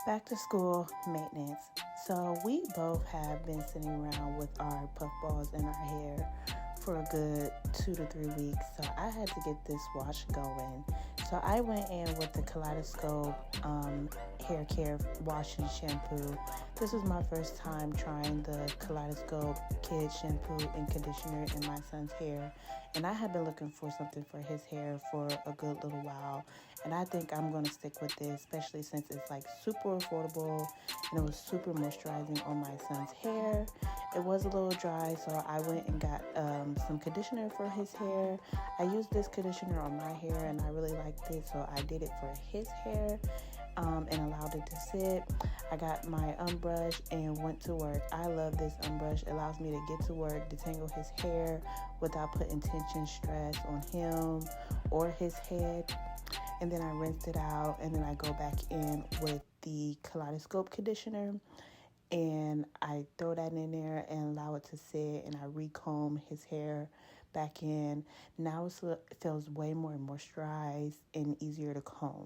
Back to school maintenance. So we both have been sitting around with our puffballs in our hair for a good 2 to 3 weeks. So I had to get this wash going. So I went in with the Kaleidoscope hair care wash and shampoo. This was my first time trying the Kaleidoscope Kid shampoo and conditioner in my son's hair. And I had been looking for something for his hair for a good little while. And I think I'm going to stick with this, especially since it's like super affordable and it was super moisturizing on my son's hair. It was a little dry, so I went and got some conditioner for his hair. I used this conditioner on my hair and I really liked it, so I did it for his hair. And allowed it to sit. I got my brush and went to work. I love this brush. It allows me to get to work, detangle his hair without putting tension, stress on him or his head. And then I rinsed it out, and then I go back in with the Kaleidoscope conditioner, and I throw that in there and allow it to sit, and I recomb his hair back in. Now it feels way more moisturized and easier to comb.